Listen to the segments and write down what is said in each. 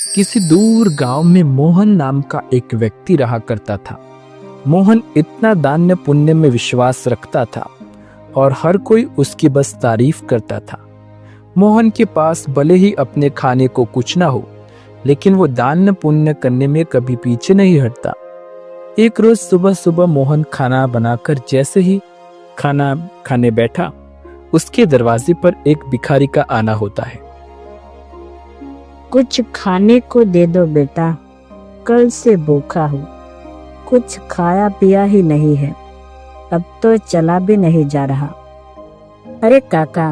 किसी दूर गांव में मोहन नाम का एक व्यक्ति रहा करता था। मोहन इतना दान्य पुण्य में विश्वास रखता था और हर कोई उसकी बस तारीफ करता था। मोहन के पास भले ही अपने खाने को कुछ ना हो, लेकिन वो दान पुण्य करने में कभी पीछे नहीं हटता। एक रोज सुबह सुबह मोहन खाना बनाकर जैसे ही खाना खाने बैठा, उसके दरवाजे पर एक भिखारी का आना होता है। कुछ खाने को दे दो बेटा, कल से भूखा हूँ। कुछ खाया पिया ही नहीं है, अब तो चला भी नहीं जा रहा। अरे काका,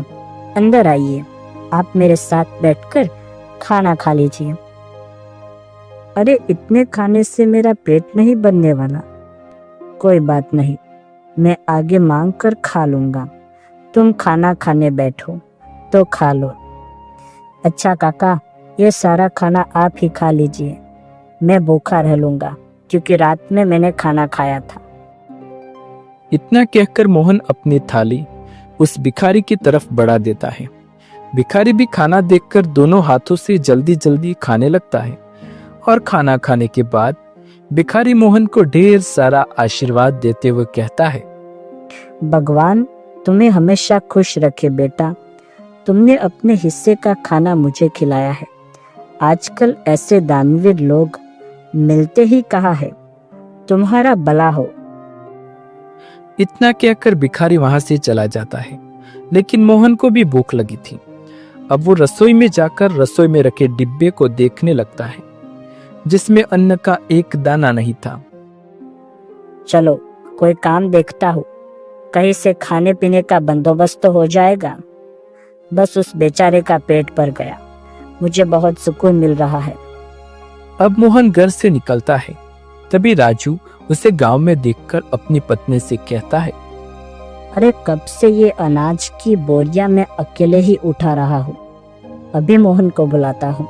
अंदर आइए, आप मेरे साथ बैठकर खाना खा लीजिए। अरे इतने खाने से मेरा पेट नहीं भरने वाला। कोई बात नहीं, मैं आगे मांग कर खा लूंगा। तुम खाना खाने बैठो तो खा लो। अच्छा काका, ये सारा खाना आप ही खा लीजिए, मैं भूखा रह लूंगा क्योंकि रात में मैंने खाना खाया था। इतना कहकर मोहन अपनी थाली उस भिखारी की तरफ बढ़ा देता है। भिखारी भी खाना देखकर दोनों हाथों से जल्दी जल्दी खाने लगता है और खाना खाने के बाद भिखारी मोहन को ढेर सारा आशीर्वाद देते हुए कहता है, भगवान तुम्हें हमेशा खुश रखे बेटा, तुमने अपने हिस्से का खाना मुझे खिलाया है। आजकल ऐसे दानवीर लोग मिलते ही कहाँ है। तुम्हारा भला हो। इतना कहकर भिखारी वहां से चला जाता है। लेकिन मोहन को भी भूख लगी थी। अब वो रसोई में जाकर रसोई में रखे डिब्बे को देखने लगता है, जिसमें अन्न का एक दाना नहीं था। चलो कोई काम देखता हूँ, कहीं से खाने पीने का बंदोबस्त तो हो जाएगा। बस उस बेचारे का पेट भर गया, मुझे बहुत सुकून मिल रहा है। अब मोहन घर से निकलता है। तभी राजू उसे गांव में देखकर अपनी पत्नी से कहता है, अरे कब से ये अनाज की बोरियां मैं अकेले ही उठा रहा हूँ। अभी मोहन को बुलाता हूँ,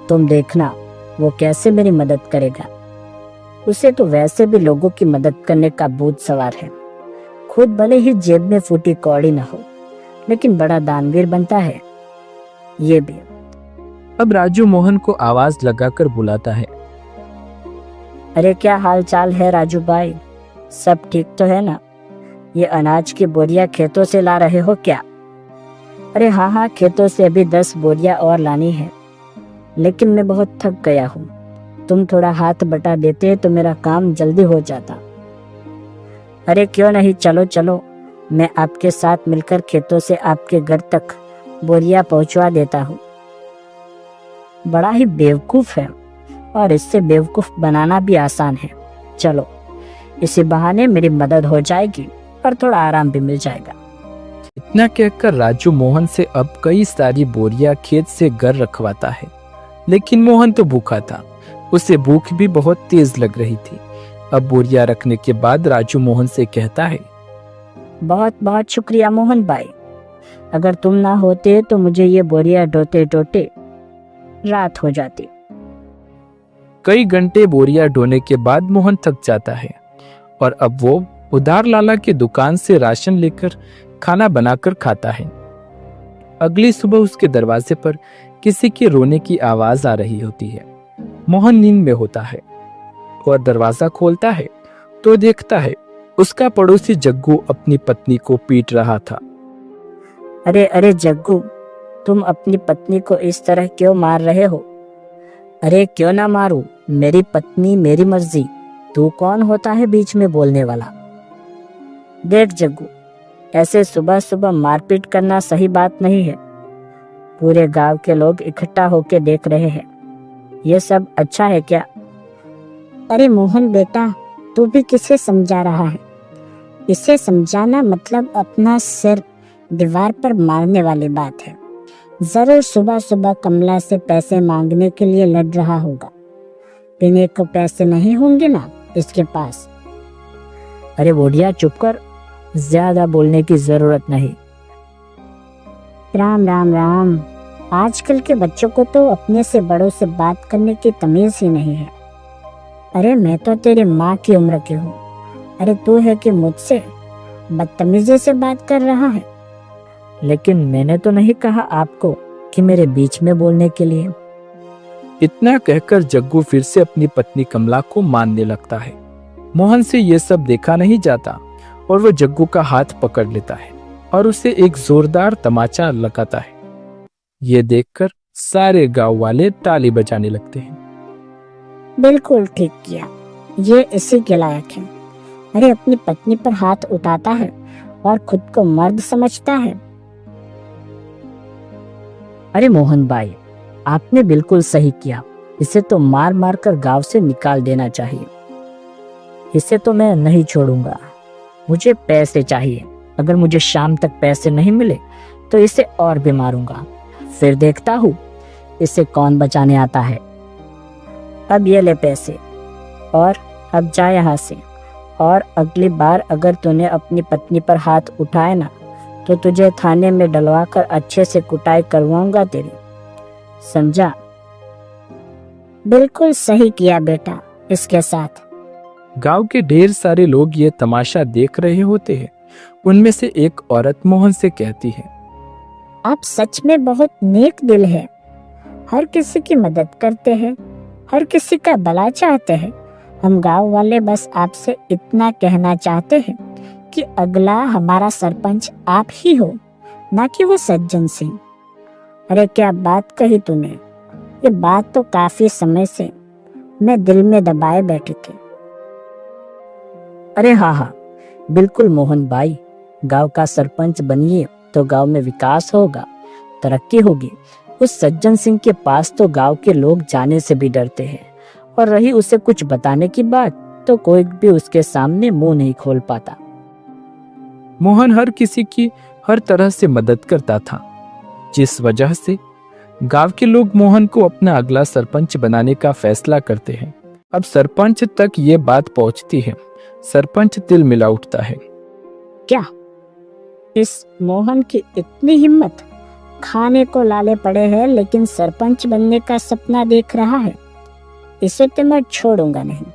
तुम देखना वो कैसे मेरी मदद करेगा। उसे तो वैसे भी लोगों की मदद करने का भूत सवार है। खुद भले ही जेब में फूटी कौड़ी न हो, लेकिन बड़ा दानवीर बनता है ये भी। अब राजू मोहन को आवाज लगाकर बुलाता है, अरे क्या हाल चाल है राजू भाई, सब ठीक तो है ना? ये अनाज की बोरियां खेतों से ला रहे हो क्या? अरे हाँ हाँ, खेतों से अभी 10 बोरियां और लानी है, लेकिन मैं बहुत थक गया हूँ। तुम थोड़ा हाथ बटा देते तो मेरा काम जल्दी हो जाता। अरे क्यों नहीं, चलो चलो, मैं आपके साथ मिलकर खेतों से आपके घर तक बोरियां पहुंचवा देता हूँ। बड़ा ही बेवकूफ है और इससे बेवकूफ बनाना भी आसान है। चलो, इसी बहाने मेरी मदद हो जाएगी और थोड़ा आराम भी मिल जाएगा। इतना कहकर राजू मोहन से अब कई सारी बोरियां खेत से घर रखवाता है। लेकिन मोहन तो भूखा था, उसे भूख भी बहुत तेज लग रही थी। अब बोरियां रखने के बाद राजू मोहन से कहता है, बहुत बहुत शुक्रिया मोहन भाई, अगर तुम ना होते तो मुझे ये बोरियां ढोते ढोते रात हो जाती। कई घंटे बोरियां ढोने के बाद मोहन थक जाता है और अब वो उधार लाला की दुकान से राशन लेकर खाना बनाकर खाता है। अगली सुबह उसके दरवाजे पर किसी के रोने की आवाज आ रही होती है। मोहन नींद में होता है और दरवाजा खोलता है तो देखता है उसका पड़ोसी जग्गू अपनी पत्नी को पीट रहा था। अरे अरे जग्गू, तुम अपनी पत्नी को इस तरह क्यों मार रहे हो? अरे क्यों ना मारूं, मेरी पत्नी मेरी मर्जी, तू कौन होता है बीच में बोलने वाला? देख जग्गू, ऐसे सुबह सुबह मारपीट करना सही बात नहीं है। पूरे गांव के लोग इकट्ठा होके देख रहे हैं, ये सब अच्छा है क्या? अरे मोहन बेटा, तू भी किसे समझा रहा है? इसे समझाना मतलब अपना सिर दीवार पर मारने वाली बात है। जरूर सुबह सुबह कमला से पैसे मांगने के लिए लड़ रहा होगा। पीने को पैसे नहीं होंगे ना इसके पास। अरे बोढ़िया चुप कर, ज्यादा बोलने की जरूरत नहीं। राम राम राम, आजकल के बच्चों को तो अपने से बड़ों से बात करने की तमीज ही नहीं है। अरे मैं तो तेरी माँ की उम्र की हूँ, अरे तू है कि मुझसे बदतमीजी से बात कर रहा है? लेकिन मैंने तो नहीं कहा आपको कि मेरे बीच में बोलने के लिए। इतना कहकर जग्गू फिर से अपनी पत्नी कमला को मानने लगता है। मोहन से ये सब देखा नहीं जाता और वो जग्गू का हाथ पकड़ लेता है और उसे एक जोरदार तमाचा लगाता है। ये देखकर सारे गांव वाले ताली बजाने लगते हैं। बिल्कुल ठीक किया, ये इसी के लायक है। अरे अपनी पत्नी पर हाथ उठाता है और खुद को मर्द समझता है। अरे मोहन भाई, आपने बिल्कुल सही किया। इसे तो मार मार कर गांव से निकाल देना चाहिए। इसे तो मैं नहीं छोड़ूंगा। मुझे पैसे चाहिए। अगर मुझे शाम तक पैसे नहीं मिले तो इसे और भी मारूंगा। फिर देखता हूँ इसे कौन बचाने आता है। अब ये ले पैसे और अब जा यहाँ से। और अगली बार अगर तूने अपनी पत्नी पर हाथ उठाए ना तो तुझे थाने में डलवा कर अच्छे से कुटाई करवाऊंगा तेरी, समझा? बिल्कुल सही किया बेटा। इसके साथ गांव के ढेर सारे लोग ये तमाशा देख रहे होते हैं। उनमें से एक औरत मोहन से कहती है, आप सच में बहुत नेक दिल है। हर किसी की मदद करते हैं, हर किसी का भला चाहते हैं। हम गांव वाले बस आपसे इतना कहना चाहते हैं कि अगला हमारा सरपंच आप ही हो, ना कि वो सज्जन सिंह। अरे क्या बात कही तूने। ये बात तो काफी समय से मैं दिल में दबाए बैठी थी। अरे हाँ, बिल्कुल मोहन भाई, गांव का सरपंच बनिए तो गांव में विकास होगा, तरक्की होगी। उस सज्जन सिंह के पास तो गांव के लोग जाने से भी डरते हैं, और रही उसे कुछ बताने की बात तो कोई भी उसके सामने मुंह नहीं खोल पाता। मोहन हर किसी की हर तरह से मदद करता था, जिस वजह से गांव के लोग मोहन को अपना अगला सरपंच बनाने का फैसला करते हैं। अब सरपंच तक ये बात पहुंचती है। सरपंच तिल मिला उठता है। क्या इस मोहन की इतनी हिम्मत? खाने को लाले पड़े हैं लेकिन सरपंच बनने का सपना देख रहा है। इसे तो मैं छोड़ूंगा नहीं।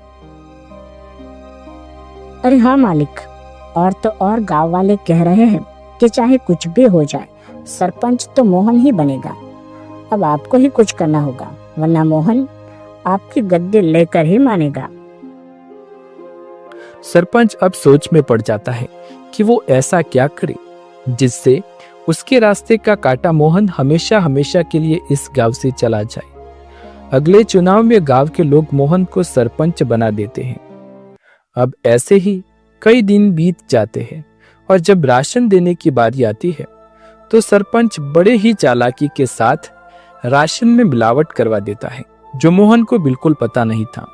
अरे हाँ मालिक, और तो और गांव वाले कह रहे हैं कि चाहे कुछ भी हो जाए सरपंच तो मोहन ही बनेगा। अब आपको ही कुछ करना होगा, वरना मोहन आपकी गद्दी लेकर ही मानेगा। सरपंच अब सोच में पड़ जाता है कि वो ऐसा क्या करे जिससे उसके रास्ते का काटा मोहन हमेशा हमेशा के लिए इस गांव से चला जाए। अगले चुनाव में गांव के लोग मोहन को सरपंच बना देते हैं। अब ऐसे ही कई दिन बीत जाते हैं और जब राशन देने की बारी आती है तो सरपंच बड़े ही चालाकी के साथ राशन में मिलावट करवा देता है, जो मोहन को बिल्कुल पता नहीं था।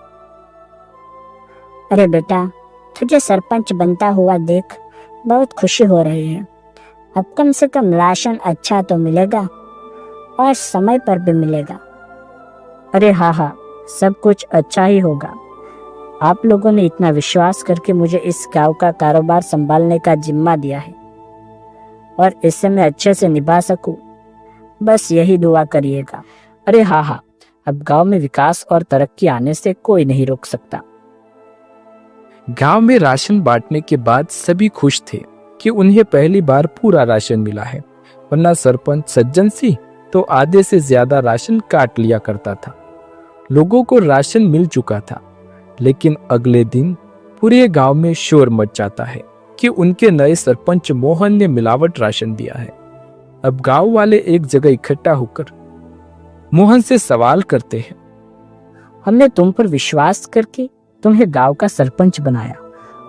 अरे बेटा, तुझे सरपंच बनता हुआ देख बहुत खुशी हो रही है। अब कम से कम राशन अच्छा तो मिलेगा और समय पर भी मिलेगा। अरे हाँ, सब कुछ अच्छा ही होगा। आप लोगों ने इतना विश्वास करके मुझे इस गांव का कारोबार संभालने का जिम्मा दिया है और इसे मैं अच्छे से निभा सकूं, बस यही दुआ करिएगा। अरे हाँ, अब गांव में विकास और तरक्की आने से कोई नहीं रोक सकता। गांव में राशन बांटने के बाद सभी खुश थे कि उन्हें पहली बार पूरा राशन मिला है, वरना सरपंच सज्जन सिंह तो आधे से ज्यादा राशन काट लिया करता था। लोगों को राशन मिल चुका था, लेकिन अगले दिन पूरे गांव में शोर मच जाता है कि उनके नए सरपंच मोहन ने मिलावट राशन दिया है। अब गांव वाले एक जगह इकट्ठा होकर मोहन से सवाल करते हैं, हमने तुम पर विश्वास करके तुम्हें गांव का सरपंच बनाया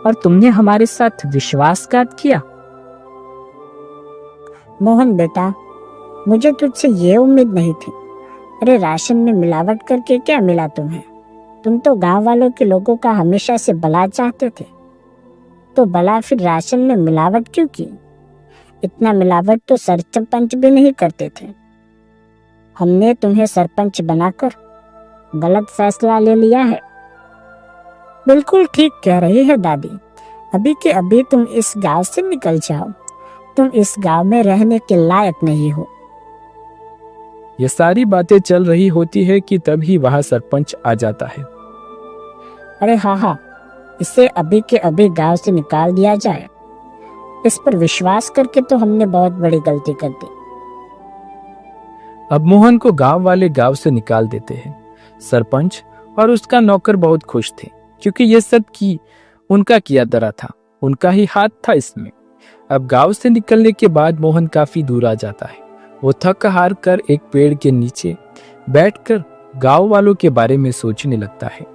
और तुमने हमारे साथ विश्वासघात किया। मोहन बेटा, मुझे तुझसे ये उम्मीद नहीं थी। अरे राशन में मिलावट करके क्या मिला तुम्हें? तुम तो गांव वालों के लोगों का हमेशा से भला चाहते थे, तो भला फिर राशन में मिलावट क्यों की? इतना मिलावट तो सरपंच भी नहीं करते थे। हमने तुम्हें सरपंच बनाकर गलत फैसला ले लिया है। बिल्कुल ठीक कह रही है दादी। अभी के अभी तुम इस गांव से निकल जाओ। तुम इस गांव में रहने के लायक नहीं हो। ये सारी बातें चल रही होती है कि तभी वहां सरपंच आ जाता है। अरे हाँ, इसे अभी के अभी गांव से निकाल दिया जाए। इस पर विश्वास करके तो हमने बहुत बड़ी गलती कर दी। अब मोहन को गांव वाले गांव से निकाल देते हैं। सरपंच और उसका नौकर बहुत खुश थे, क्योंकि ये सब की उनका किया धरा था, उनका ही हाथ था इसमें। अब गांव से निकलने के बाद मोहन काफी दूर आ जाता है। वो थक हार कर एक पेड़ के नीचे बैठकर गांव वालों के बारे में सोचने लगता है।